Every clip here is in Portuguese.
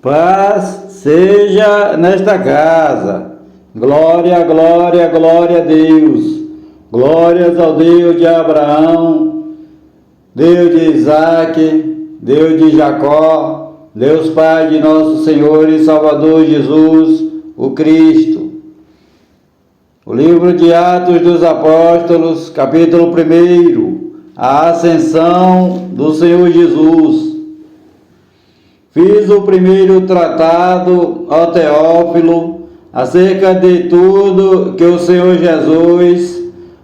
Paz seja nesta casa. Glória, glória, glória a Deus. Glórias ao Deus de Abraão, Deus de Isaac, Deus de Jacó, Deus Pai de nosso Senhor e Salvador Jesus, o Cristo. O livro de Atos dos Apóstolos, capítulo 1, a ascensão do Senhor Jesus. Fiz o primeiro tratado ao Teófilo acerca de tudo que o Senhor Jesus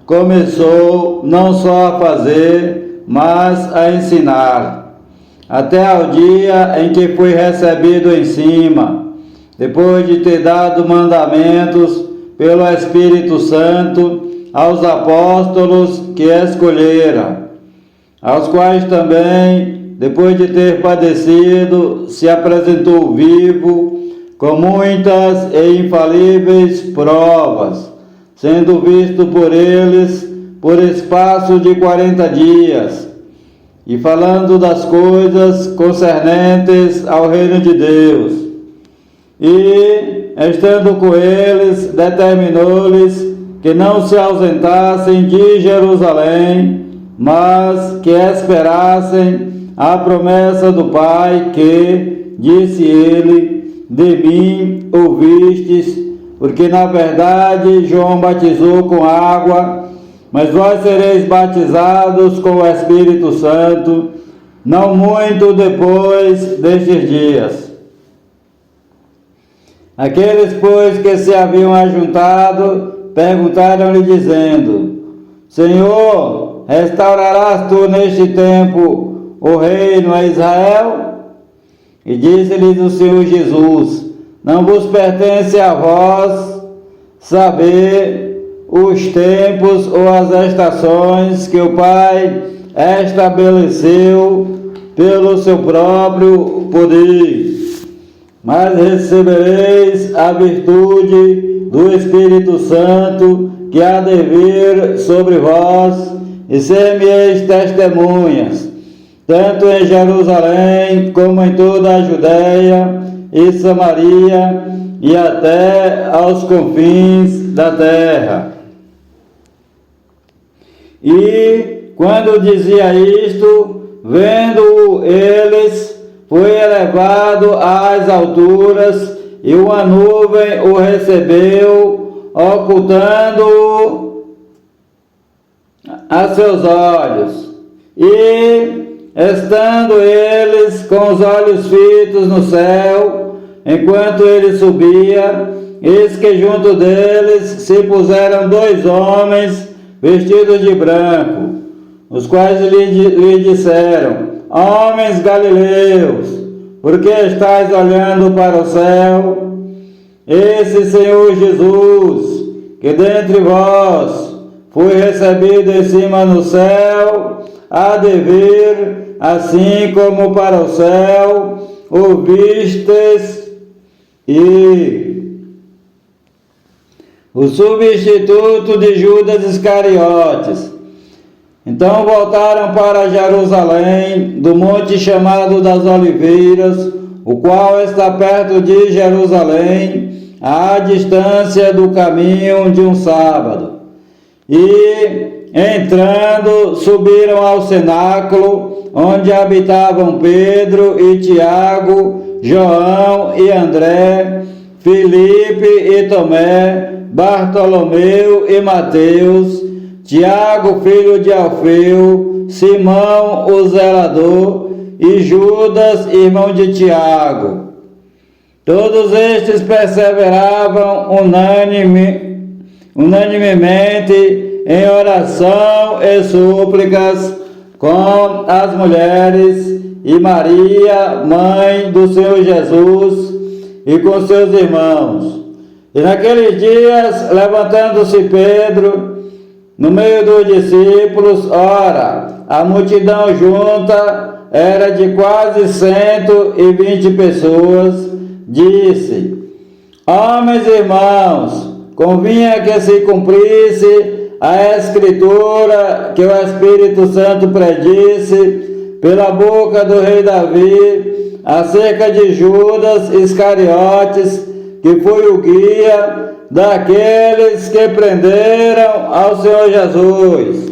começou não só a fazer, mas a ensinar, até ao dia em que foi recebido em cima, depois de ter dado mandamentos pelo Espírito Santo aos apóstolos que escolhera, aos quais também, depois de ter padecido, se apresentou vivo, com muitas e infalíveis provas, sendo visto por eles por espaço de 40 dias, e falando das coisas concernentes ao reino de Deus. E, estando com eles, determinou-lhes que não se ausentassem de Jerusalém, mas que esperassem a promessa do Pai que, disse ele, de mim ouvistes, porque na verdade João batizou com água, mas vós sereis batizados com o Espírito Santo, não muito depois destes dias. Aqueles, pois, que se haviam ajuntado, perguntaram-lhe, dizendo: Senhor, restaurarás tu neste tempo o reino a Israel? E disse-lhes o Senhor Jesus: não vos pertence a vós saber os tempos ou as estações que o Pai estabeleceu pelo seu próprio poder, mas recebereis a virtude do Espírito Santo que há de vir sobre vós, e ser-me-eis testemunhas, tanto em Jerusalém como em toda a Judéia e Samaria e até aos confins da terra. E, quando dizia isto, vendo-o eles, foi elevado às alturas, e uma nuvem o recebeu, ocultando-o a seus olhos. E, estando eles com os olhos fitos no céu, enquanto ele subia, eis que junto deles se puseram 2 homens vestidos de branco, os quais lhe disseram: Homens galileus, por que estáis olhando para o céu? Esse Senhor Jesus, que dentre vós foi recebido em cima no céu, há de vir, assim como para o céu o vistes. E o substituto de Judas Iscariotes. Então voltaram para Jerusalém, do monte chamado das Oliveiras, o qual está perto de Jerusalém, à distância do caminho de um sábado. E, entrando, subiram ao cenáculo, onde habitavam Pedro e Tiago, João e André, Filipe e Tomé, Bartolomeu e Mateus, Tiago, filho de Alfeu, Simão, o zelador, e Judas, irmão de Tiago. Todos estes perseveravam unanimemente em oração e súplicas com as mulheres e Maria, mãe do Senhor Jesus, e com seus irmãos. E naqueles dias, levantando-se Pedro, no meio dos discípulos, ora, a multidão junta era de quase 120 pessoas, disse: Homens e irmãos, convinha que se cumprisse a Escritura que o Espírito Santo predisse pela boca do rei Davi, acerca de Judas Iscariotes, que foi o guia daqueles que prenderam ao Senhor Jesus.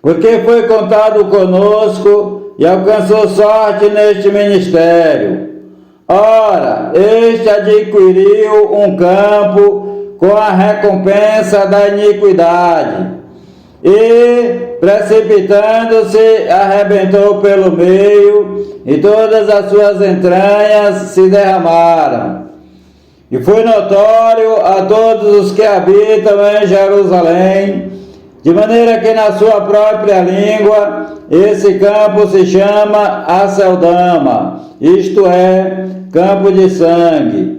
Porque foi contado conosco e alcançou sorte neste ministério. Ora, este adquiriu um campo com a recompensa da iniquidade, e, precipitando-se, arrebentou pelo meio, e todas as suas entranhas se derramaram. E foi notório a todos os que habitam em Jerusalém, de maneira que na sua própria língua esse campo se chama Aceldama, isto é, campo de sangue.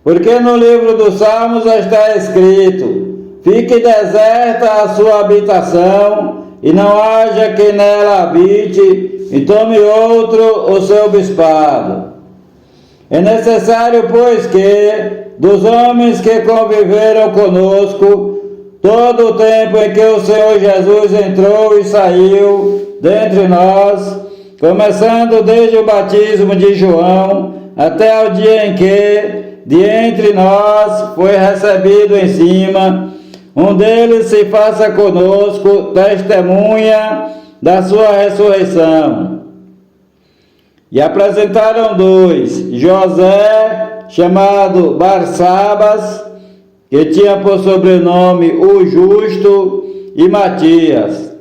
Porque no livro dos Salmos está escrito: fique deserta a sua habitação, e não haja quem nela habite, e tome outro o seu bispado. É necessário, pois, que dos homens que conviveram conosco, todo o tempo em que o Senhor Jesus entrou e saiu dentre nós, começando desde o batismo de João, até o dia em que, de entre nós, foi recebido em cima, um deles se faça conosco testemunha da sua ressurreição. E apresentaram dois, José, chamado Barsabas, que tinha por sobrenome o Justo, e Matias.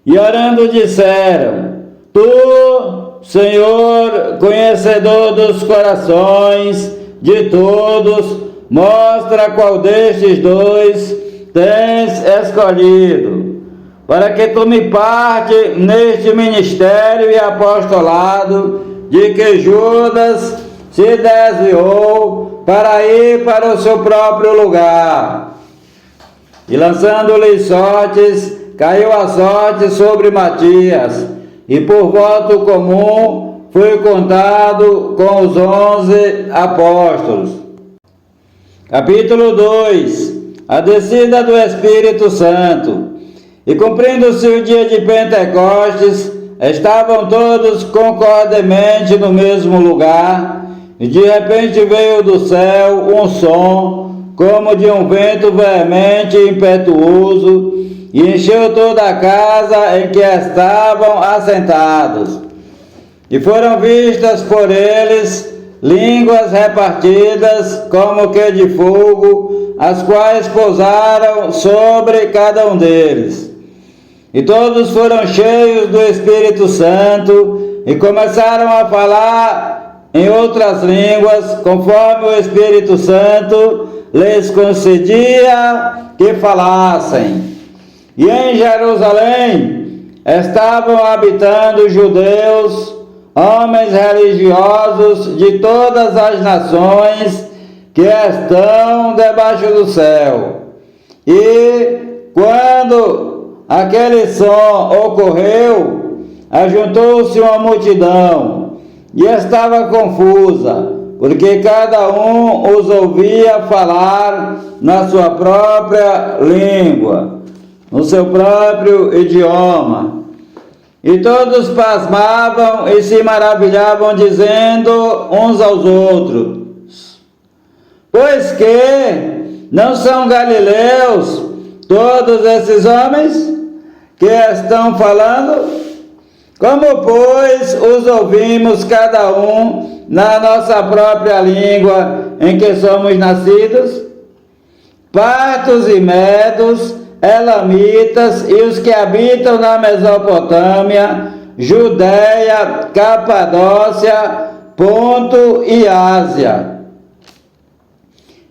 E orando disseram: Tu, Senhor, conhecedor dos corações de todos, mostra qual destes dois tens escolhido, para que tome parte neste ministério e apostolado de que Judas se desviou para ir para o seu próprio lugar. E lançando-lhe sortes, caiu a sorte sobre Matias, e por voto comum foi contado com os 11 apóstolos. Capítulo 2. A descida do Espírito Santo. E cumprindo-se o dia de Pentecostes, estavam todos concordemente no mesmo lugar, e de repente veio do céu um som, como de um vento veemente e impetuoso, e encheu toda a casa em que estavam assentados. E foram vistas por eles línguas repartidas como que de fogo, as quais pousaram sobre cada um deles. E todos foram cheios do Espírito Santo e começaram a falar em outras línguas, conforme o Espírito Santo lhes concedia que falassem. E em Jerusalém estavam habitando judeus, homens religiosos de todas as nações que estão debaixo do céu. E quando aquele som ocorreu, ajuntou-se uma multidão, e estava confusa, porque cada um os ouvia falar na sua própria língua, no seu próprio idioma. E todos pasmavam e se maravilhavam, dizendo uns aos outros: pois que não são galileus todos esses homens que estão falando? Como, pois, os ouvimos cada um na nossa própria língua em que somos nascidos? Partos e medos, elamitas e os que habitam na Mesopotâmia, Judéia, Capadócia, Ponto e Ásia,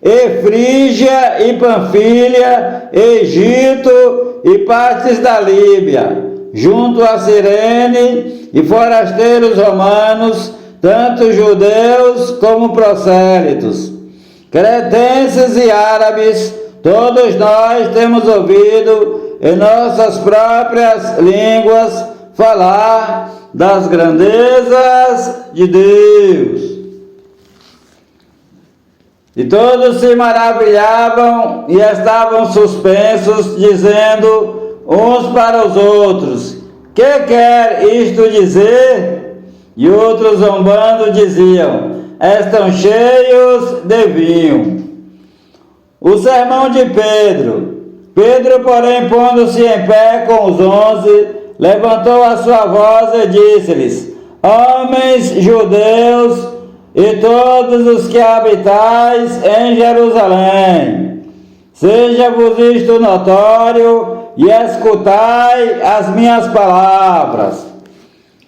e Frígia e Panfilha, Egito e partes da Líbia, junto a Cirene, e forasteiros romanos, tanto judeus como prosélitos, cretenses e árabes, todos nós temos ouvido em nossas próprias línguas falar das grandezas de Deus. E todos se maravilhavam e estavam suspensos, dizendo uns para os outros: que quer isto dizer? E outros zombando diziam: estão cheios de vinho. O sermão de Pedro. Pedro, porém, pondo-se em pé com os 11, levantou a sua voz e disse-lhes: homens judeus e todos os que habitais em Jerusalém, seja-vos isto notório e escutai as minhas palavras.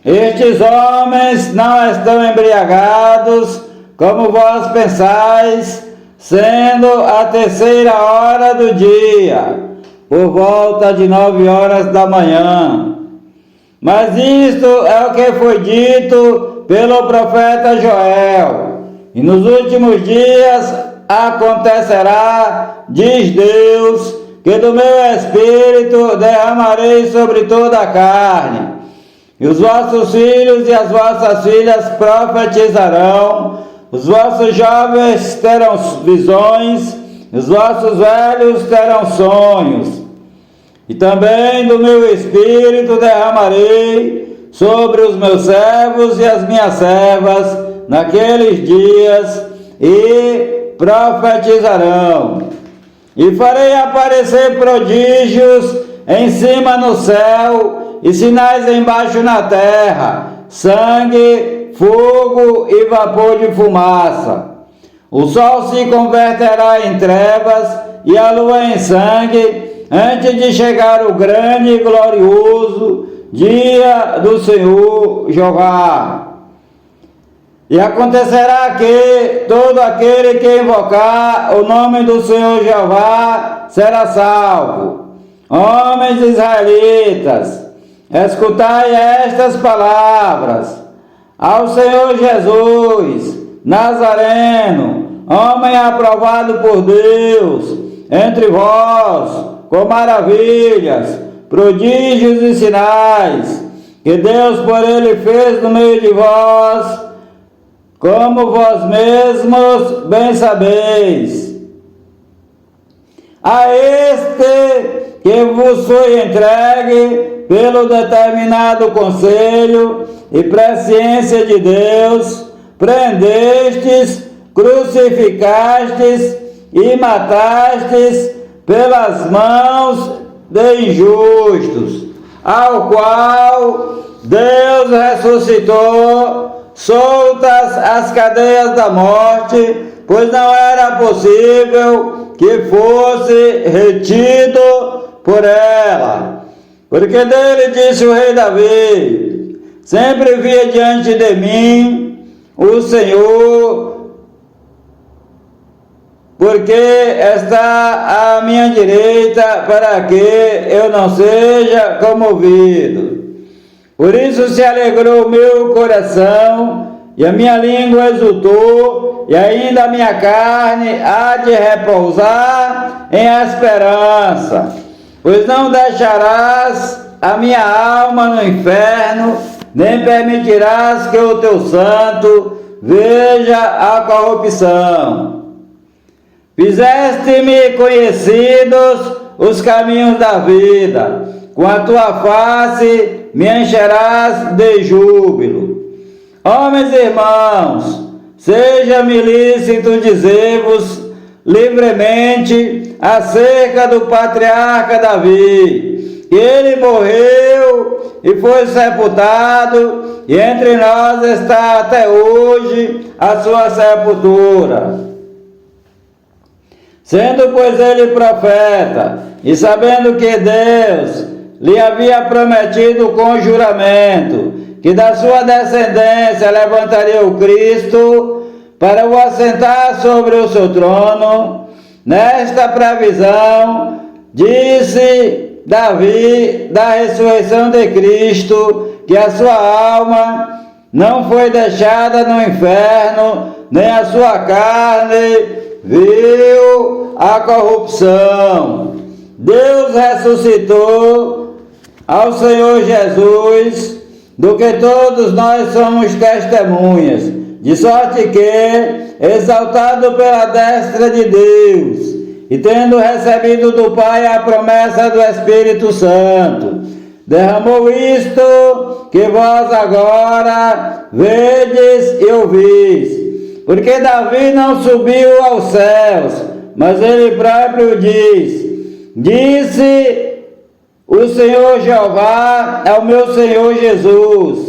Estes homens não estão embriagados, como vós pensais, sendo a 3ª hora do dia, por volta de 9 horas da manhã. Mas isto é o que foi dito pelo profeta Joel. E nos últimos dias acontecerá, diz Deus, que do meu Espírito derramarei sobre toda a carne. E os vossos filhos e as vossas filhas profetizarão, os vossos jovens terão visões, os vossos velhos terão sonhos. E também do meu Espírito derramarei sobre os meus servos e as minhas servas naqueles dias, e profetizarão. E farei aparecer prodígios em cima no céu e sinais embaixo na terra, sangue, fogo e vapor de fumaça. O sol se converterá em trevas e a lua em sangue, antes de chegar o grande e glorioso dia do Senhor Jeová. E acontecerá que todo aquele que invocar o nome do Senhor Jeová será salvo. Homens israelitas, escutai estas palavras. Ao Senhor Jesus Nazareno, homem aprovado por Deus, entre vós, com maravilhas, prodígios e sinais, que Deus por ele fez no meio de vós, como vós mesmos bem sabeis. A este que vos foi entregue pelo determinado conselho e presciência de Deus, prendestes, crucificastes e matastes pelas mãos de injustos, ao qual Deus ressuscitou, soltas as cadeias da morte, pois não era possível que fosse retido por ela. Porque dele disse o rei Davi: sempre via diante de mim o Senhor, porque está à minha direita, para que eu não seja comovido. Por isso se alegrou o meu coração, e a minha língua exultou, e ainda a minha carne há de repousar em esperança. Pois não deixarás a minha alma no inferno, nem permitirás que o teu santo veja a corrupção. Fizeste-me conhecidos os caminhos da vida, com a tua face me encherás de júbilo. Homens e irmãos, seja-me lícito dizer-vos livremente acerca do patriarca Davi, que ele morreu e foi sepultado, e entre nós está até hoje a sua sepultura. Sendo, pois, ele profeta, e sabendo que Deus lhe havia prometido com juramento que da sua descendência levantaria o Cristo para o assentar sobre o seu trono, nesta previsão, disse Davi da ressurreição de Cristo, que a sua alma não foi deixada no inferno, nem a sua carne viu a corrupção. Deus ressuscitou ao Senhor Jesus, do que todos nós somos testemunhas, de sorte que, exaltado pela destra de Deus, e tendo recebido do Pai a promessa do Espírito Santo, derramou isto que vós agora vedes e ouvis. Porque Davi não subiu aos céus, mas ele próprio disse o Senhor Jeová ao meu Senhor Jesus: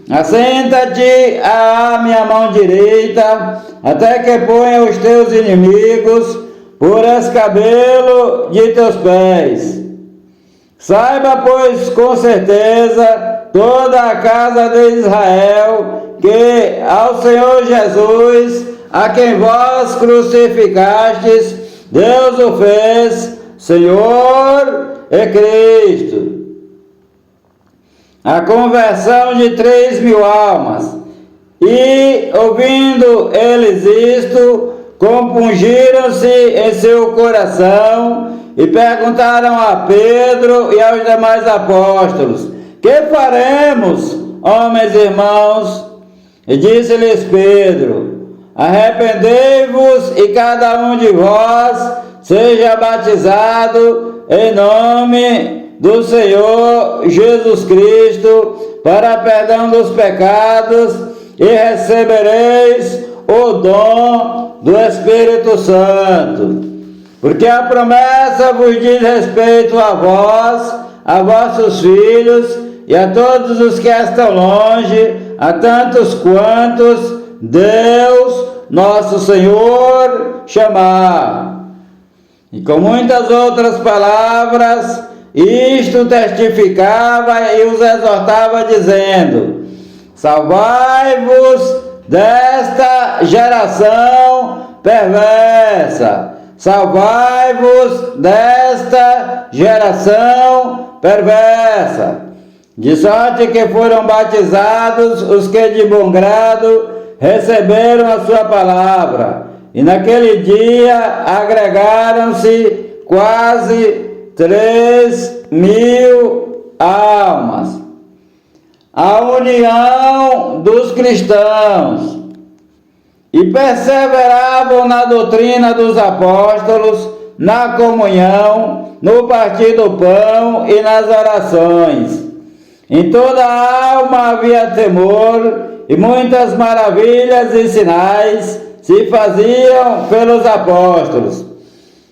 assenta-te à minha mão direita, até que ponha os teus inimigos por escabelo de teus pés. Saiba, pois, com certeza, toda a casa de Israel, que ao Senhor Jesus, a quem vós crucificastes, Deus o fez Senhor e Cristo. A conversão de 3.000 almas. E, ouvindo eles isto, compungiram-se em seu coração e perguntaram a Pedro e aos demais apóstolos: que faremos, homens e irmãos? E disse-lhes Pedro: arrependei-vos e cada um de vós seja batizado em nome do Senhor Jesus Cristo para perdão dos pecados, e recebereis o dom do Espírito Santo. Porque a promessa vos diz respeito a vós, a vossos filhos e a todos os que estão longe, a tantos quantos Deus, nosso Senhor, chamar. E com muitas outras palavras, isto testificava e os exortava, dizendo: salvai-vos desta geração perversa. Salvai-vos desta geração perversa. De sorte que foram batizados os que de bom grado receberam a sua palavra. E naquele dia agregaram-se quase 3.000 almas. A união dos cristãos. E perseveravam na doutrina dos apóstolos, na comunhão, no partir do pão e nas orações. Em toda a alma havia temor, e muitas maravilhas e sinais se faziam pelos apóstolos.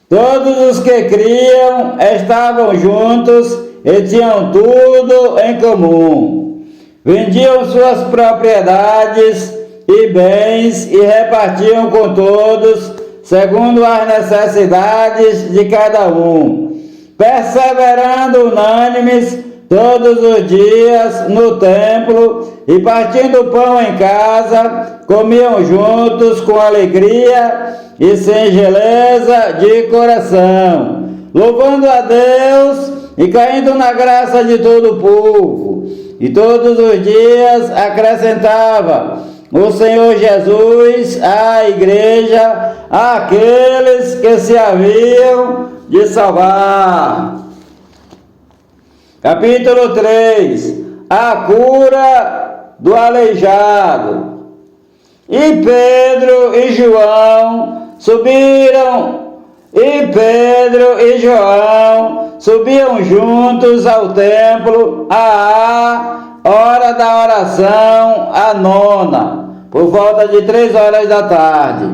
Todos os que criam estavam juntos e tinham tudo em comum. Vendiam suas propriedades e bens e repartiam com todos, segundo as necessidades de cada um, perseverando unânimes todos os dias no templo, e partindo o pão em casa, comiam juntos com alegria e singeleza de coração, louvando a Deus e caindo na graça de todo o povo. E todos os dias acrescentava o Senhor Jesus à igreja aqueles que se haviam de salvar. Capítulo 3. A cura do aleijado. E Pedro e João subiam juntos ao templo à hora da oração, a nona, por volta de 3 horas da tarde.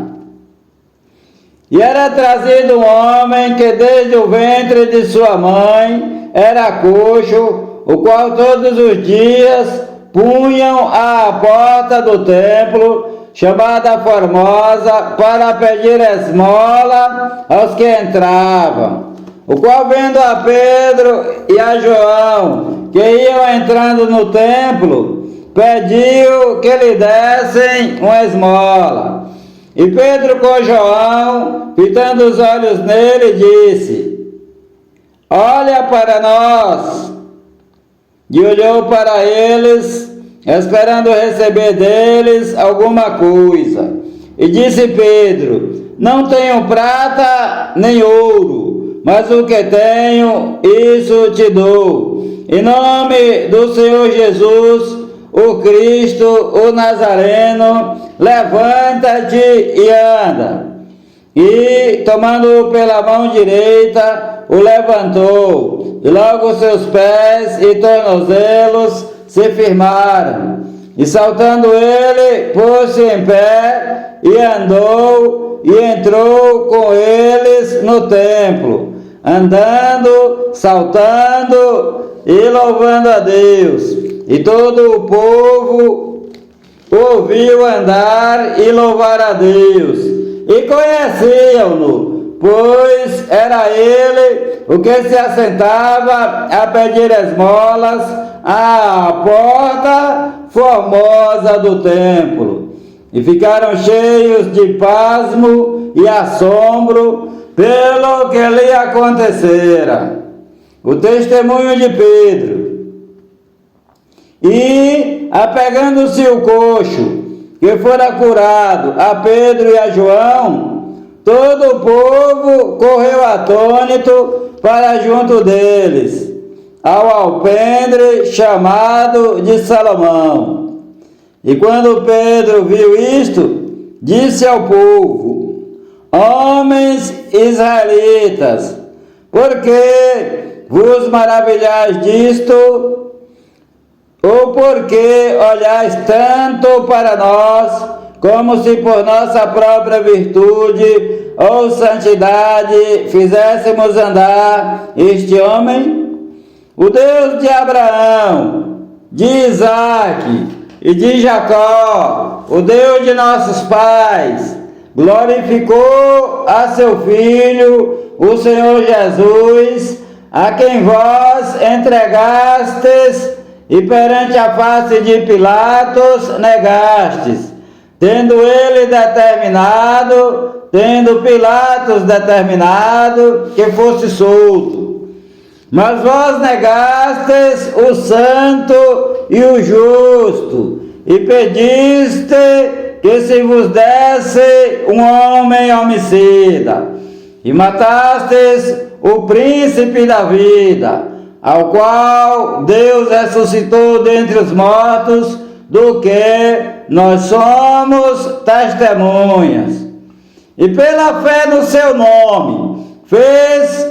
E era trazido um homem que desde o ventre de sua mãe era coxo, o qual todos os dias punham à porta do templo, chamada Formosa, para pedir esmola aos que entravam. O qual, vendo a Pedro e a João, que iam entrando no templo, pediu que lhe dessem uma esmola. E Pedro, com João, fitando os olhos nele, disse: olha para nós. E olhou para eles, esperando receber deles alguma coisa. E disse Pedro: não tenho prata nem ouro, mas o que tenho, isso te dou. Em nome do Senhor Jesus, o Cristo, o Nazareno, levanta-te e anda. E, tomando-o pela mão direita, o levantou, e logo seus pés e tornozelos se firmaram. E saltando ele, pôs-se em pé, e andou, e entrou com eles no templo, andando, saltando e louvando a Deus. E todo o povo ouviu andar e louvar a Deus, e conheciam-no, pois era ele o que se assentava a pedir esmolas à porta formosa do templo. E ficaram cheios de pasmo e assombro pelo que lhe acontecera. O testemunho de Pedro. E, apegando-se o coxo, que fora curado, a Pedro e a João, todo o povo correu atônito para junto deles, ao alpendre chamado de Salomão. E quando Pedro viu isto, disse ao povo: Homens israelitas, por que vos maravilhais disto? Ou porque olhais tanto para nós, como se por nossa própria virtude ou santidade fizéssemos andar este homem? O Deus de Abraão, de Isaque e de Jacó, o Deus de nossos pais, glorificou a seu Filho, o Senhor Jesus, a quem vós entregastes e perante a face de Pilatos negastes, tendo Pilatos determinado que fosse solto. Mas vós negastes o santo e o justo, e pediste que se vos desse um homem homicida, e matastes o príncipe da vida, ao qual Deus ressuscitou dentre os mortos, do que nós somos testemunhas. E pela fé no seu nome, fez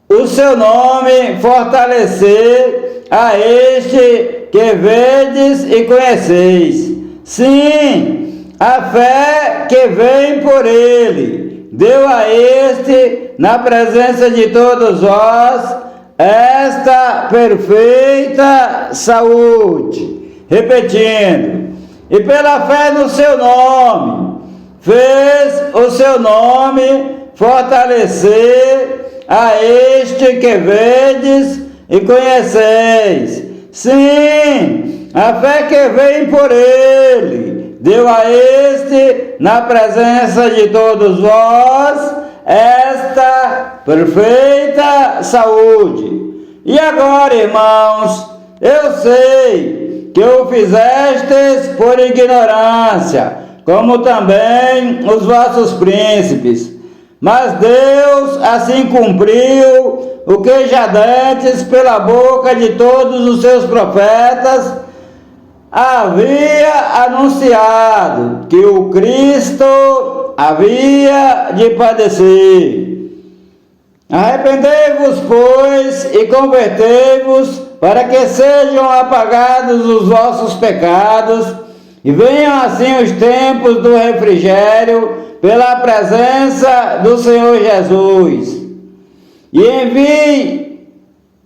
o seu nome fortalecer a este que vedes e conheceis. Sim, a fé que vem por ele, deu a este, na presença de todos vós, esta perfeita saúde. Repetindo, e pela fé no seu nome, fez o seu nome fortalecer a este que vedes e conheceis. Sim, a fé que vem por ele, deu a este, na presença de todos vós, esta perfeita saúde. E agora, irmãos, eu sei que o fizestes por ignorância, como também os vossos príncipes. Mas Deus assim cumpriu o que já dantes pela boca de todos os seus profetas havia anunciado, que o Cristo havia de padecer. Arrependei-vos, pois, e convertei-vos, para que sejam apagados os vossos pecados, e venham assim os tempos do refrigério, pela presença do Senhor Jesus. E envie,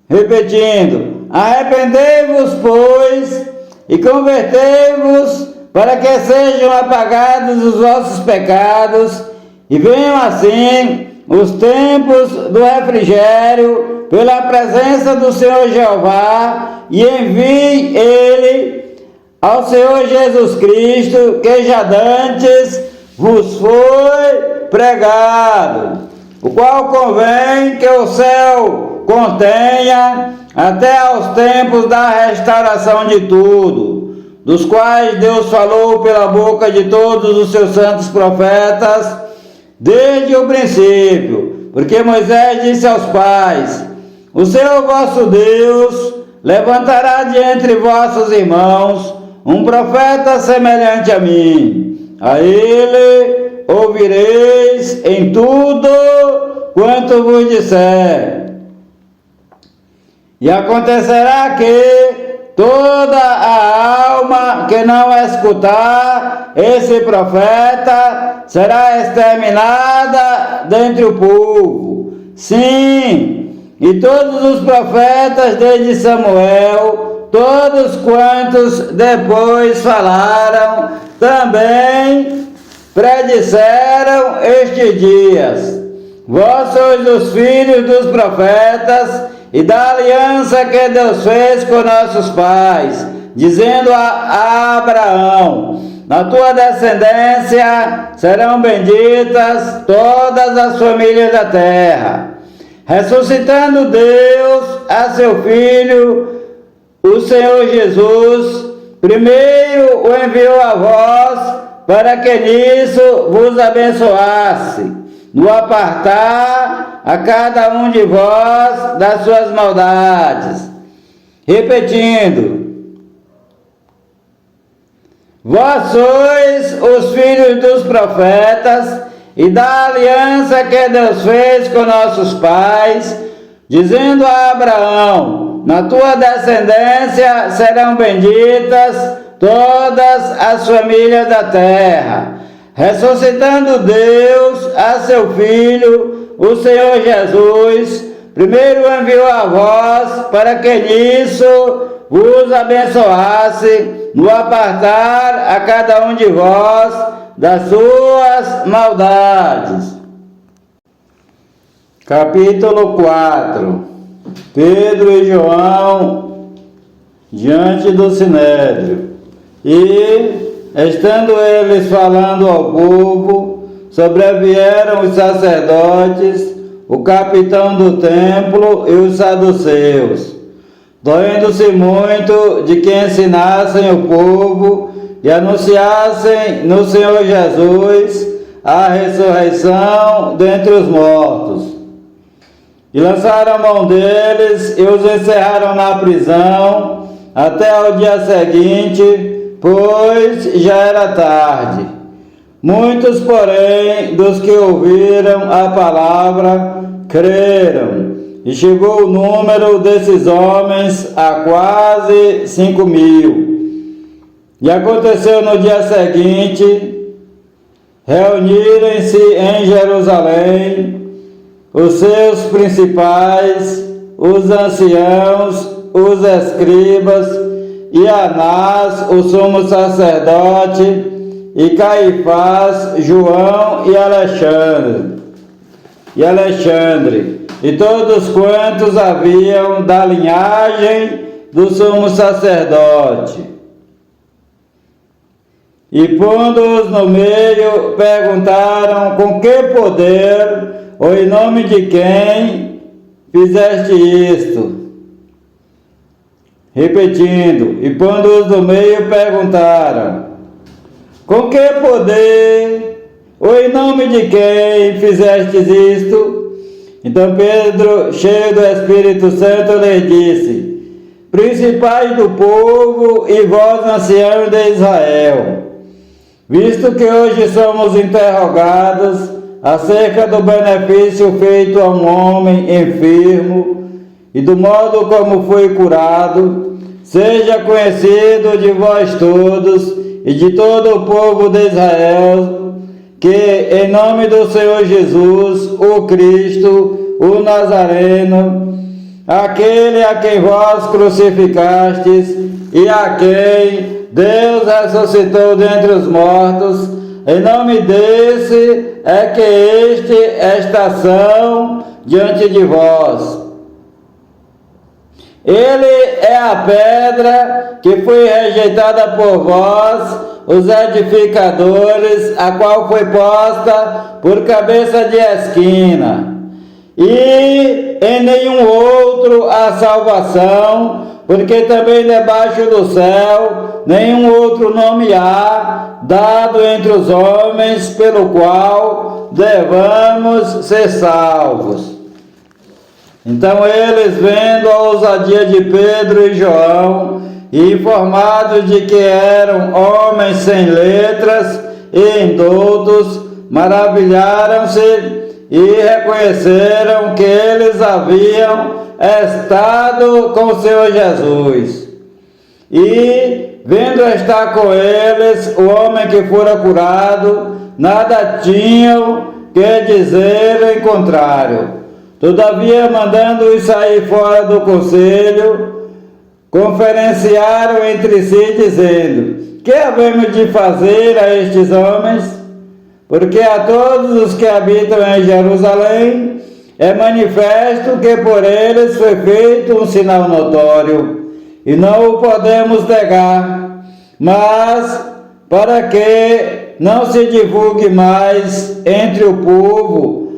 repetindo, arrependei-vos, pois, e convertei-vos, para que sejam apagados os vossos pecados, e venham assim os tempos do refrigério, pela presença do Senhor Jeová, e envie ele ao Senhor Jesus Cristo, que já dantes vos foi pregado, o qual convém que o céu contenha até aos tempos da restauração de tudo, dos quais Deus falou pela boca de todos os seus santos profetas, desde o princípio, porque Moisés disse aos pais: o Senhor vosso Deus levantará de entre vossos irmãos um profeta semelhante a mim. A ele ouvireis em tudo quanto vos disser. E acontecerá que toda a alma que não escutar esse profeta será exterminada dentre o povo. Sim, e todos os profetas desde Samuel, todos quantos depois falaram, também predisseram estes dias. Vós sois os filhos dos profetas e da aliança que Deus fez com nossos pais, dizendo a Abraão: na tua descendência serão benditas todas as famílias da terra. Ressuscitando Deus a seu Filho, o Senhor Jesus, primeiro o enviou a vós, para que nisso vos abençoasse, no apartar a cada um de vós das suas maldades. Repetindo: vós sois os filhos dos profetas e da aliança que Deus fez com nossos pais, dizendo a Abraão: na tua descendência serão benditas todas as famílias da terra. Ressuscitando Deus a seu Filho, o Senhor Jesus, primeiro enviou a vós, para que nisso vos abençoasse, no apartar a cada um de vós das suas maldades. Capítulo 4. Pedro e João diante do Sinédrio. E, estando eles falando ao povo, sobrevieram os sacerdotes, o capitão do templo e os saduceus, doendo-se muito de que ensinassem o povo e anunciassem no Senhor Jesus a ressurreição dentre os mortos. E lançaram a mão deles e os encerraram na prisão até ao dia seguinte, pois já era tarde. Muitos, porém, dos que ouviram a palavra, creram, e chegou o número desses homens a quase 5.000. E aconteceu no dia seguinte, reunirem-se em Jerusalém os seus principais, os anciãos, os escribas, e Anás, o sumo sacerdote, e Caifás, João e Alexandre, e todos quantos haviam da linhagem do sumo sacerdote. E pondo-os no meio, perguntaram: com que poder ou em nome de quem fizeste isto? Repetindo, e pondo-os no meio, perguntaram: com que poder ou em nome de quem fizestes isto? Então Pedro, cheio do Espírito Santo, lhes disse: principais do povo e vós, anciãos de Israel, visto que hoje somos interrogados acerca do benefício feito a um homem enfermo e do modo como foi curado, seja conhecido de vós todos e de todo o povo de Israel, que em nome do Senhor Jesus, o Cristo, o Nazareno, aquele a quem vós crucificastes e a quem Deus ressuscitou dentre os mortos, em nome desse é que esta ação diante de vós. Ele é a pedra que foi rejeitada por vós, os edificadores, a qual foi posta por cabeça de esquina. E em nenhum outro há salvação, porque também debaixo do céu nenhum outro nome há dado entre os homens pelo qual devamos ser salvos. Então eles, vendo a ousadia de Pedro e João, e informados de que eram homens sem letras e indoutos, maravilharam-se e reconheceram que eles haviam estado com o Senhor Jesus. E, vendo estar com eles o homem que fora curado, nada tinham que dizer em contrário. Todavia, mandando-os sair fora do conselho, conferenciaram entre si, dizendo: que havemos de fazer a estes homens? Porque a todos os que habitam em Jerusalém é manifesto que por eles foi feito um sinal notório, e não o podemos negar, mas para que não se divulgue mais entre o povo,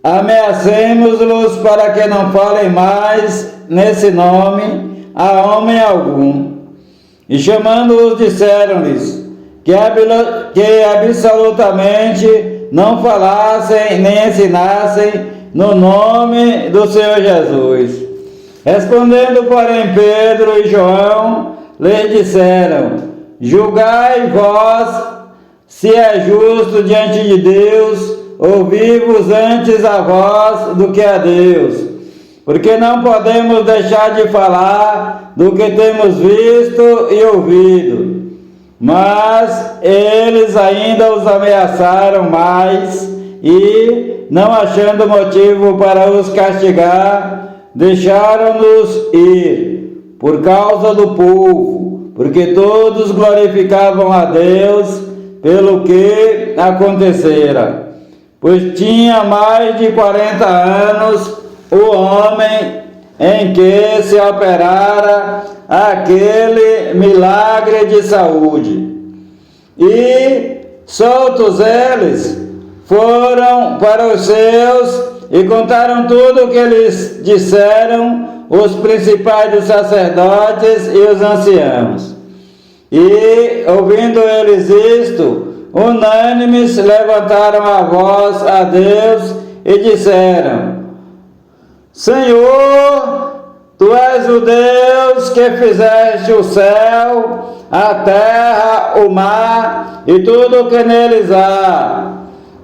ameacemos-los para que não falem mais nesse nome a homem algum. E chamando-os, disseram-lhes que absolutamente não falassem nem ensinassem no nome do Senhor Jesus. Respondendo, porém, Pedro e João lhes disseram: julgai vós se é justo diante de Deus ouvir-vos antes a vós do que a Deus, porque não podemos deixar de falar do que temos visto e ouvido. Mas eles ainda os ameaçaram mais e, não achando motivo para os castigar, deixaram-nos ir por causa do povo, porque todos glorificavam a Deus pelo que acontecera. Pois tinha mais de 40 anos o homem em que se operara aquele milagre de saúde. E, soltos eles, foram para os seus e contaram tudo o que lhes disseram os principais dos sacerdotes e os anciãos. E, ouvindo eles isto, unânimes levantaram a voz a Deus e disseram: Senhor, Tu és o Deus que fizeste o céu, a terra, o mar e tudo o que neles há,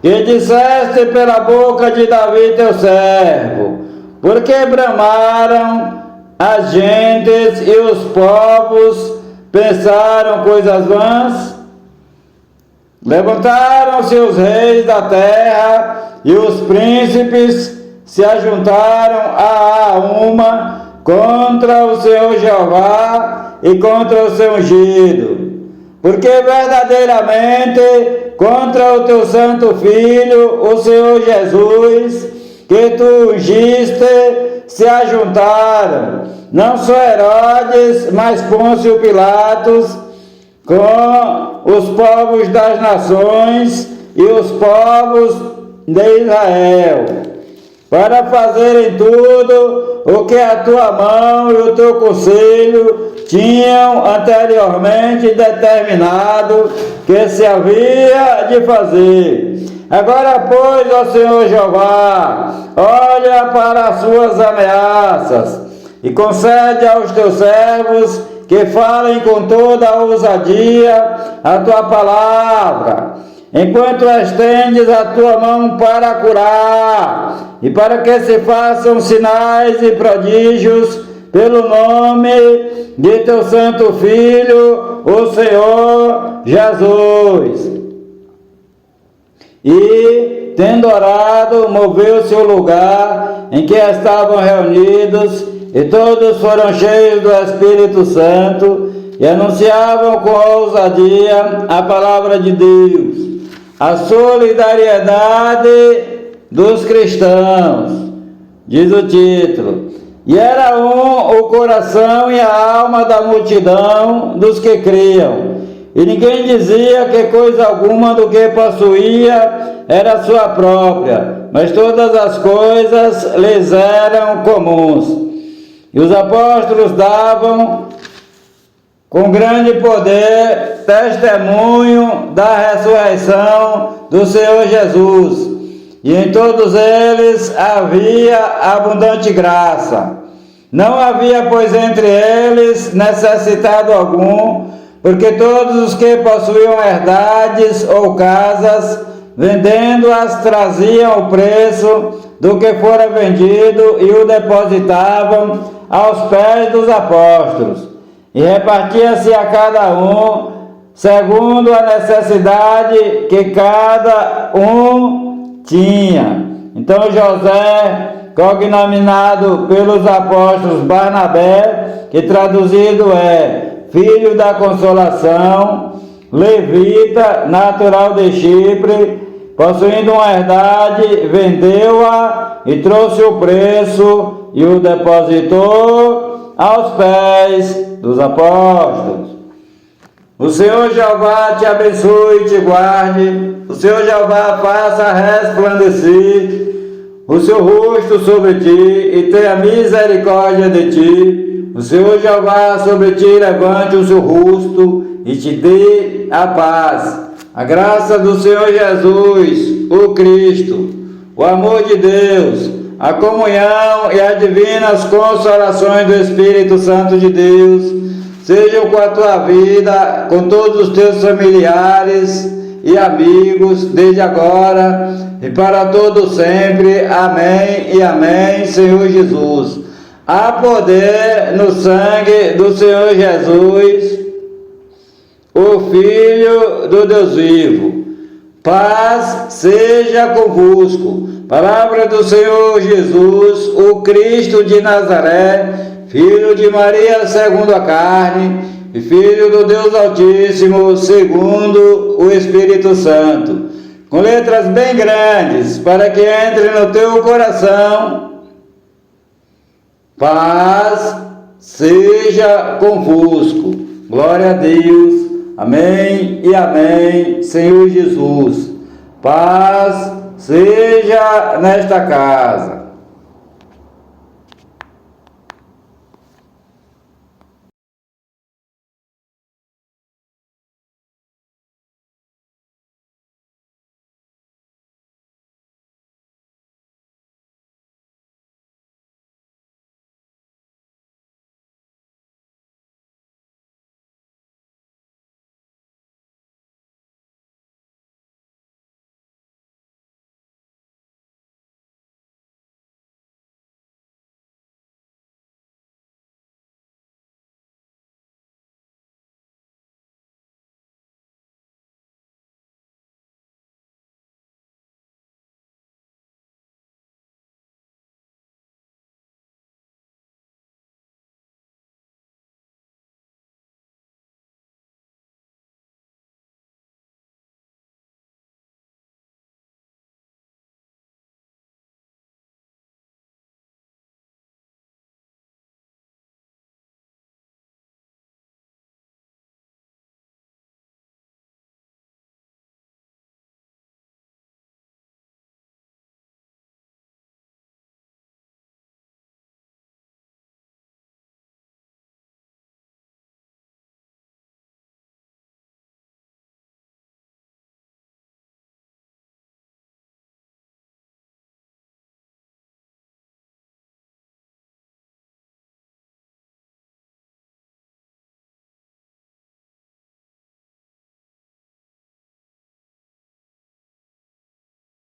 que disseste pela boca de Davi teu servo, porque bramaram as gentes e os povos pensaram coisas vãs? Levantaram-se os reis da terra e os príncipes se ajuntaram a uma contra o Senhor Jeová e contra o seu ungido, porque verdadeiramente contra o teu santo Filho, o Senhor Jesus, que tu ungiste, se ajuntaram, não só Herodes, mas Pôncio Pilatos, com os povos das nações e os povos de Israel, para fazerem tudo o que a tua mão e o teu conselho tinham anteriormente determinado que se havia de fazer. Agora, pois, ó Senhor Jeová, olha para as suas ameaças e concede aos teus servos que falem com toda a ousadia a tua palavra, enquanto estendes a tua mão para curar, e para que se façam sinais e prodígios pelo nome de teu santo Filho, o Senhor Jesus. E, tendo orado, moveu-se o lugar em que estavam reunidos, e todos foram cheios do Espírito Santo e anunciavam com ousadia a palavra de Deus. A solidariedade dos cristãos, diz o título. E era o coração e a alma da multidão dos que criam, e ninguém dizia que coisa alguma do que possuía era sua própria, mas todas as coisas lhes eram comuns. E os apóstolos davam com grande poder testemunho da ressurreição do Senhor Jesus, e em todos eles havia abundante graça. Não havia, pois, entre eles necessitado algum, porque todos os que possuíam herdades ou casas vendendo-as, traziam o preço do que fora vendido e o depositavam aos pés dos apóstolos. E repartia-se a cada um, segundo a necessidade que cada um tinha. Então José, cognominado pelos apóstolos Barnabé, que traduzido é Filho da Consolação, levita, natural de Chipre, possuindo uma herdade, vendeu-a e trouxe o preço e o depositou aos pés dos apóstolos. O Senhor Jeová te abençoe e te guarde. O Senhor Jeová faça resplandecer o seu rosto sobre ti e tenha misericórdia de ti. O Senhor Jeová sobre ti levante o seu rosto e te dê a paz. A graça do Senhor Jesus, o Cristo, o amor de Deus, a comunhão e as divinas consolações do Espírito Santo de Deus sejam com a tua vida, com todos os teus familiares e amigos, desde agora e para todo sempre. Amém e amém, Senhor Jesus. Há poder no sangue do Senhor Jesus, o Filho do Deus vivo. Paz seja convosco. Palavra do Senhor Jesus, o Cristo de Nazaré, Filho de Maria segundo a carne, e Filho do Deus Altíssimo segundo o Espírito Santo. Com letras bem grandes, para que entre no teu coração. Paz seja convosco. Glória a Deus. Amém e amém, Senhor Jesus. Paz seja nesta casa.